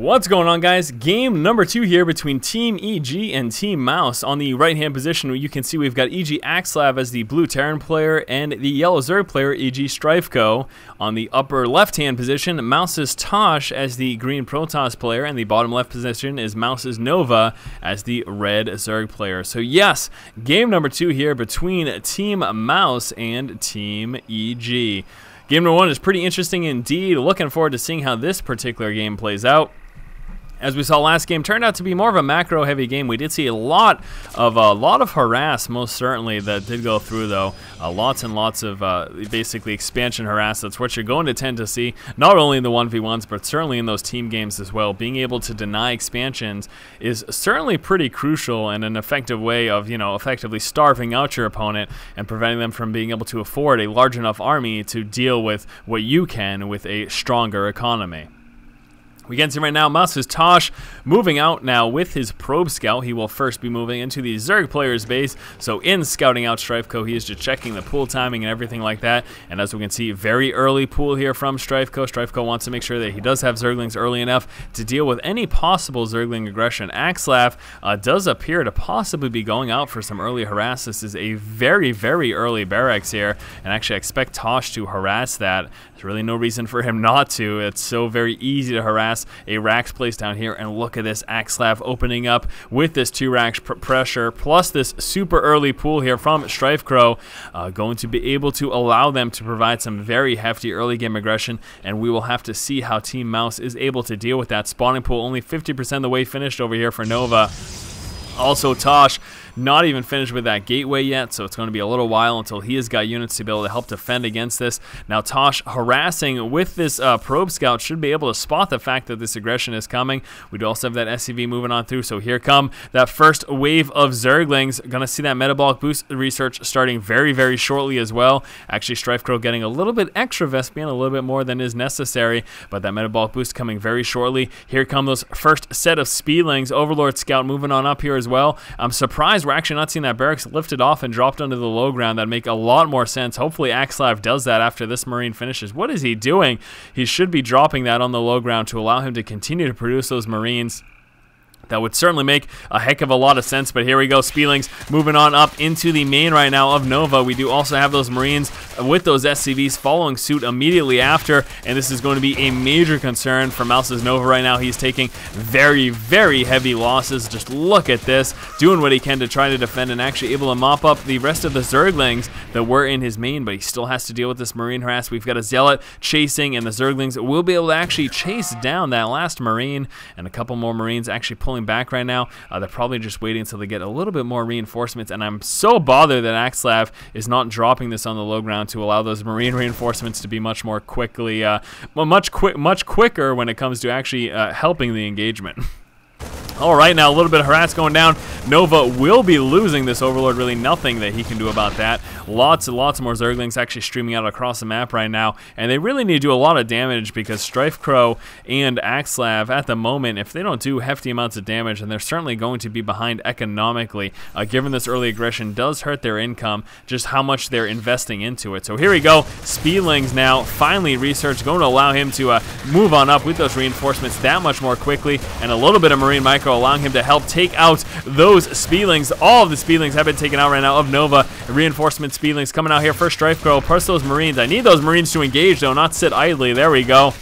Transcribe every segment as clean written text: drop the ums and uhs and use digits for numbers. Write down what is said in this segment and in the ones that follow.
What's going on, guys? Game number 2 here between Team EG and Team Mouse. On the right-hand position, you can see we've got EG Axlsav as the blue Terran player and the yellow Zerg player, EG StrifeCro. On the upper left-hand position, Mouse's Tosh as the green Protoss player, and the bottom left position is Mouse's Nova as the red Zerg player. So yes, game number 2 here between Team Mouse and Team EG. Game number 1 is pretty interesting indeed. Looking forward to seeing how this particular game plays out. As we saw last game, turned out to be more of a macro-heavy game. We did see a lot of harass, most certainly, that did go through, though. Lots and lots of basically expansion harass. That's what you're going to tend to see, not only in the 1v1s, but certainly in those team games as well. Being able to deny expansions is certainly pretty crucial and an effective way of, effectively starving out your opponent and preventing them from being able to afford a large enough army to deal with what you can with a stronger economy. We can see right now Mouse's Tosh moving out now with his probe scout. He will first be moving into the Zerg player's base. So in scouting out StrifeCro, he is just checking the pool timing and everything like that. And as we can see, very early pool here from StrifeCro. StrifeCro wants to make sure that he does have Zerglings early enough to deal with any possible Zergling aggression. Axlsav does appear to possibly be going out for some early harass. This is a very, very early barracks here. And actually I expect Tosh to harass that. There's really no reason for him not to. It's so very easy to harass a racks place down here, and look at this Axlsav opening up with this 2 racks pressure plus this super early pool here from StrifeCro, going to be able to allow them to provide some very hefty early game aggression, and we will have to see how Team Mouse is able to deal with that spawning pool. Only 50% of the way finished over here for Nova. Also Tosh not even finished with that gateway yet, so it's going to be a little while until he has got units to be able to help defend against this. Now Tosh harassing with this probe scout should be able to spot the fact that this aggression is coming. We do also have that SCV moving on through, so here come that first wave of Zerglings. Going to see that metabolic boost research starting very, very shortly as well. Actually, StrifeCro getting a little bit extra Vespian, a little bit more than is necessary, but that metabolic boost coming very shortly. Here come those first set of Speedlings. Overlord Scout moving on up here as well. I'm surprised we're actually not seeing that barracks lifted off and dropped onto the low ground. That'd make a lot more sense. Hopefully Axlsav does that after this Marine finishes. What is he doing? He should be dropping that on the low ground to allow him to continue to produce those Marines. That would certainly make a heck of a lot of sense, but here we go. Speedlings moving on up into the main right now of Nova. We do also have those Marines with those SCVs following suit immediately after, and this is going to be a major concern for Mouse's Nova right now. He's taking very, very heavy losses. Just look at this, doing what he can to try to defend and actually able to mop up the rest of the Zerglings that were in his main, but he still has to deal with this Marine harass. We've got a Zealot chasing, and the Zerglings will be able to actually chase down that last Marine, and a couple more Marines actually pulling back right now. They're probably just waiting until they get a little bit more reinforcements, and I'm so bothered that Axlsav is not dropping this on the low ground to allow those Marine reinforcements to be much more quickly, much quicker when it comes to actually helping the engagement. All right, now a little bit of harass going down. Nova will be losing this Overlord. Really nothing that he can do about that. Lots and lots more Zerglings actually streaming out across the map right now, and they really need to do a lot of damage because StrifeCro and Axlsav at the moment, if they don't do hefty amounts of damage, then they're certainly going to be behind economically. Given this early aggression does hurt their income, just how much they're investing into it. So here we go. Speedlings now finally research, going to allow him to move on up with those reinforcements that much more quickly, and a little bit of Marine Micro allowing him to help take out those Speedlings. All of the Speedlings have been taken out right now of Nova. Reinforcement Speedlings coming out here for StrifeCro. Plus those Marines. I need those Marines to engage, though, not sit idly. There we go.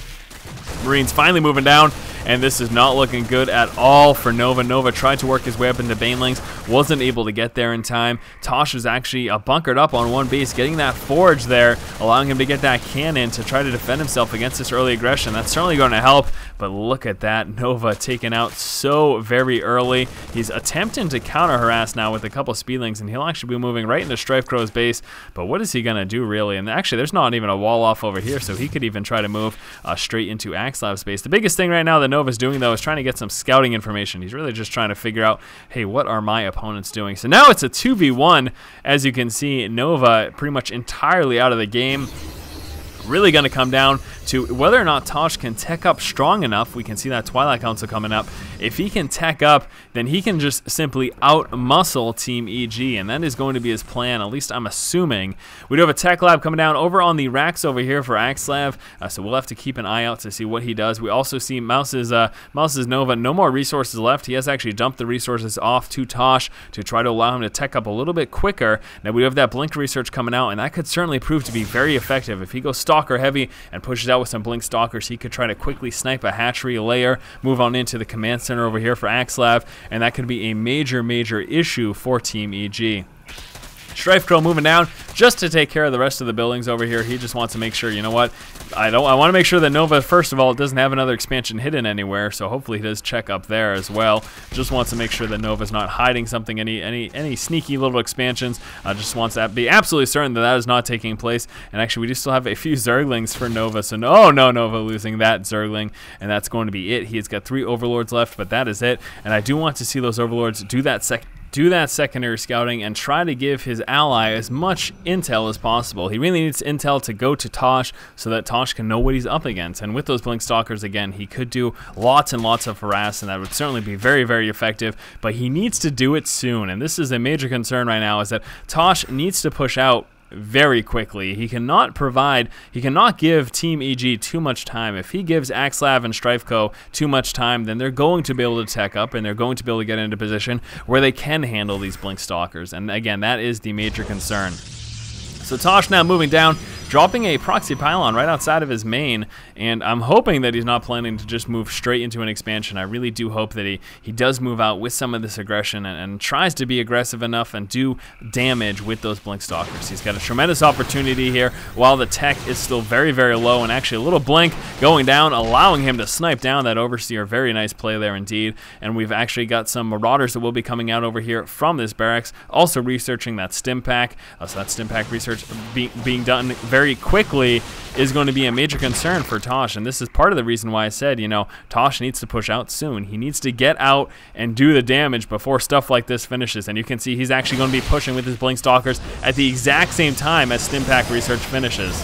Marines finally moving down. And this is not looking good at all for Nova. Nova tried to work his way up into Banelings, wasn't able to get there in time. Tosh was actually bunkered up on one base, getting that forge there, allowing him to get that cannon to try to defend himself against this early aggression. That's certainly going to help, but look at that. Nova taken out so very early. He's attempting to counter harass now with a couple Speedlings, and he'll actually be moving right into StrifeCro's base, but what is he going to do really? And actually, there's not even a wall off over here, so he could even try to move straight into Axlav's base. The biggest thing right now that Nova's doing, though, is trying to get some scouting information. He's really just trying to figure out, hey, what are my opponents doing? So now it's a 2v1. As you can see, Nova pretty much entirely out of the game. Really going to come down to whether or not Tosh can tech up strong enough. We can see that Twilight Council coming up, if he can tech up, then he can just simply out-muscle Team EG, and that is going to be his plan, at least I'm assuming. We do have a tech lab coming down over on the racks over here for Axlsav, so we'll have to keep an eye out to see what he does. We also see Mouse's Nova, no more resources left. He has actually dumped the resources off to Tosh to try to allow him to tech up a little bit quicker. Now we have that blink research coming out, and that could certainly prove to be very effective. If he goes stalker heavy and pushes out with some blink stalkers, he could try to quickly snipe a hatchery layer, move on into the command center over here for Axlsav, and that could be a major issue for Team EG. StrifeCro moving down just to take care of the rest of the buildings over here. He just wants to make sure, you know what, I want to make sure that Nova, first of all, doesn't have another expansion hidden anywhere, so hopefully he does check up there as well. Just wants to make sure that Nova's not hiding something, any sneaky little expansions. Just wants to be absolutely certain that that is not taking place. And actually, we do still have a few Zerglings for Nova, so no, Nova losing that Zergling, and that's going to be it. He's got 3 Overlords left, but that is it. And I do want to see those Overlords do that secondary scouting and try to give his ally as much intel as possible. He really needs intel to go to Tosh so that Tosh can know what he's up against. And with those blink stalkers, again, he could do lots and lots of harass, and that would certainly be very effective, but he needs to do it soon. And this is a major concern right now, is that Tosh needs to push out very quickly. He cannot give Team EG too much time. If he gives Axlsav and StrifeCro too much time, then they're going to be able to tech up, and they're going to be able to get into position where they can handle these blink stalkers. And again, that is the major concern. So Tosh now moving down, dropping a proxy pylon right outside of his main, and I'm hoping that he's not planning to just move straight into an expansion. I really do hope that he does move out with some of this aggression and tries to be aggressive enough and do damage with those blink stalkers. He's got a tremendous opportunity here while the tech is still very low, and actually a little blink going down, allowing him to snipe down that Overseer. Very nice play there indeed. And we've actually got some Marauders that will be coming out over here from this barracks, also researching that stim pack. So that stim pack research being done very quickly is going to be a major concern for Tosh, and this is part of the reason why I said, you know, Tosh needs to push out soon. He needs to get out and do the damage before stuff like this finishes, and you can see he's actually going to be pushing with his blink stalkers at the exact same time as stim pack research finishes.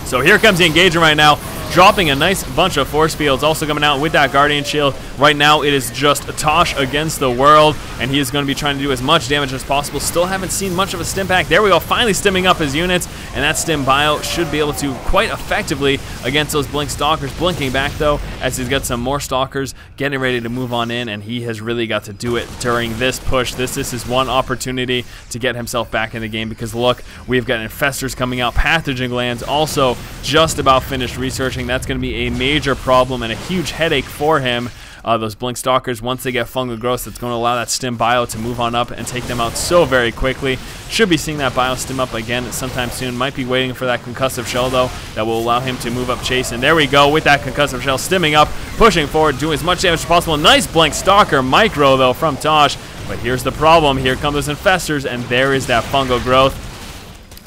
So here comes the engagement right now, dropping a nice bunch of force fields, also coming out with that Guardian Shield. Right now it is just Tosh against the world, and he is going to be trying to do as much damage as possible. Still haven't seen much of a stim pack. There we go, finally stimming up his units, and that stim bio should be able to quite effectively against those blink stalkers. Blinking back though, as he's got some more stalkers getting ready to move on in, and he has really got to do it during this push. This is his one opportunity to get himself back in the game, because look, we've got infestors coming out, pathogen glands also just about finished researching. That's going to be a major problem and a huge headache for him. Those blink stalkers, once they get fungal growth, it's going to allow that stim bio to move on up and take them out so very quickly. Should be seeing that bio stim up again sometime soon. Might be waiting for that concussive shell though, that will allow him to move up chase. And there we go with that concussive shell stimming up, pushing forward, doing as much damage as possible. Nice blink stalker micro though from Tosh, but here's the problem. Here come those infestors, and there is that fungal growth.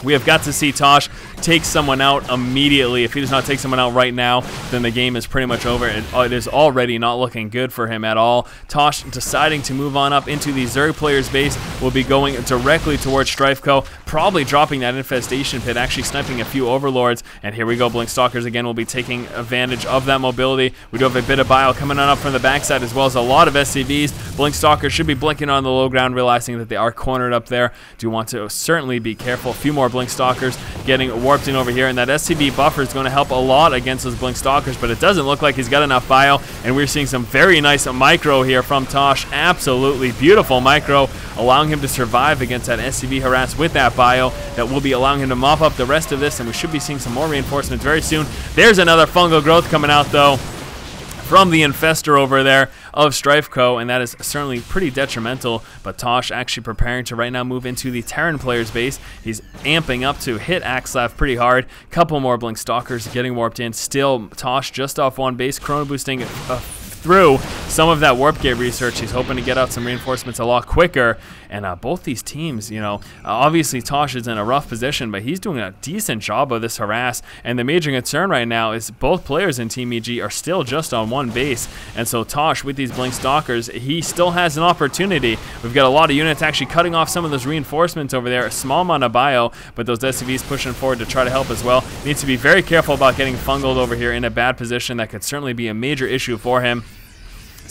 We have got to see Tosh take someone out immediately. If he does not take someone out right now, then the game is pretty much over. It is already not looking good for him at all. Tosh deciding to move on up into the Zerg player's base, will be going directly towards StrifeCro, probably dropping that infestation pit, actually sniping a few overlords. And here we go, blink stalkers again will be taking advantage of that mobility. We do have a bit of bile coming on up from the backside, as well as a lot of SCVs. Blink stalkers should be blinking on the low ground, realizing that they are cornered up there. Do want to certainly be careful. A few more blink stalkers getting warped in over here, and that SCV buffer is going to help a lot against those blink stalkers, but it doesn't look like he's got enough bio, and we're seeing some very nice micro here from Tosh. Absolutely beautiful micro, allowing him to survive against that SCV harass with that bio. That will be allowing him to mop up the rest of this, and we should be seeing some more reinforcements very soon. There's another fungal growth coming out though from the infestor over there of StrifeCro, and that is certainly pretty detrimental. But Tosh actually preparing to right now move into the Terran player's base. He's amping up to hit Axlsav pretty hard. Couple more blink stalkers getting warped in. Still Tosh just off one base, chrono boosting through some of that warp gate research. He's hoping to get out some reinforcements a lot quicker. And both these teams, you know, obviously Tosh is in a rough position, but he's doing a decent job of this harass. And the major concern right now is both players in Team EG are still just on one base. And so Tosh, with these blink stalkers, he still has an opportunity. We've got a lot of units actually cutting off some of those reinforcements over there. A small amount of bio, but those SCVs pushing forward to try to help as well. Needs to be very careful about getting fungled over here in a bad position. That could certainly be a major issue for him.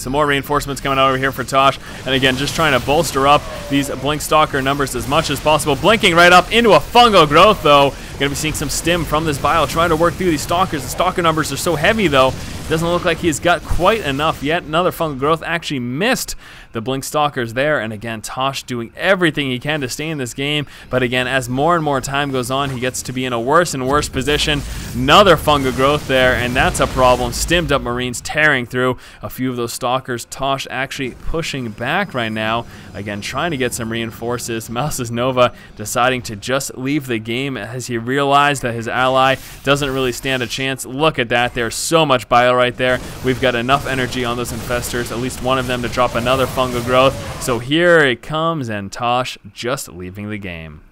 Some more reinforcements coming out over here for Tosh. And again, just trying to bolster up these Blink Stalker numbers as much as possible. Blinking right up into a fungal growth, though. Going to be seeing some stim from this bio, trying to work through these Stalkers. The Stalker numbers are so heavy, though. Doesn't look like he's got quite enough yet. Another fungal growth actually missed the Blink Stalkers there. And again, Tosh doing everything he can to stay in this game. But again, as more and more time goes on, he gets to be in a worse and worse position. Another fungal growth there, and that's a problem. Stimmed up Marines tearing through a few of those Stalkers. Tosh actually pushing back right now. Again, trying to get some reinforces. Mouse's Nova deciding to just leave the game as he realized that his ally doesn't really stand a chance. Look at that. There's so much bio right there. We've got enough energy on those infestors, at least one of them, to drop another fungal growth. So here it comes, and Tosh just leaving the game.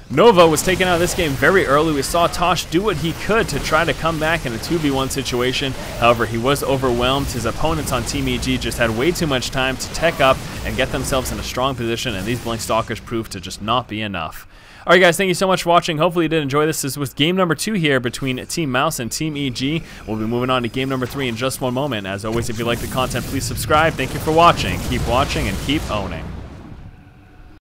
Nova was taken out of this game very early. We saw Tosh do what he could to try to come back in a 2v1 situation. However, he was overwhelmed. His opponents on Team EG just had way too much time to tech up and get themselves in a strong position, and these Blink Stalkers proved to just not be enough. Alright guys, thank you so much for watching. Hopefully you did enjoy this. This was game number 2 here between Team Mouse and Team EG. We'll be moving on to game number 3 in just one moment. As always, if you like the content, please subscribe. Thank you for watching. Keep watching and keep owning.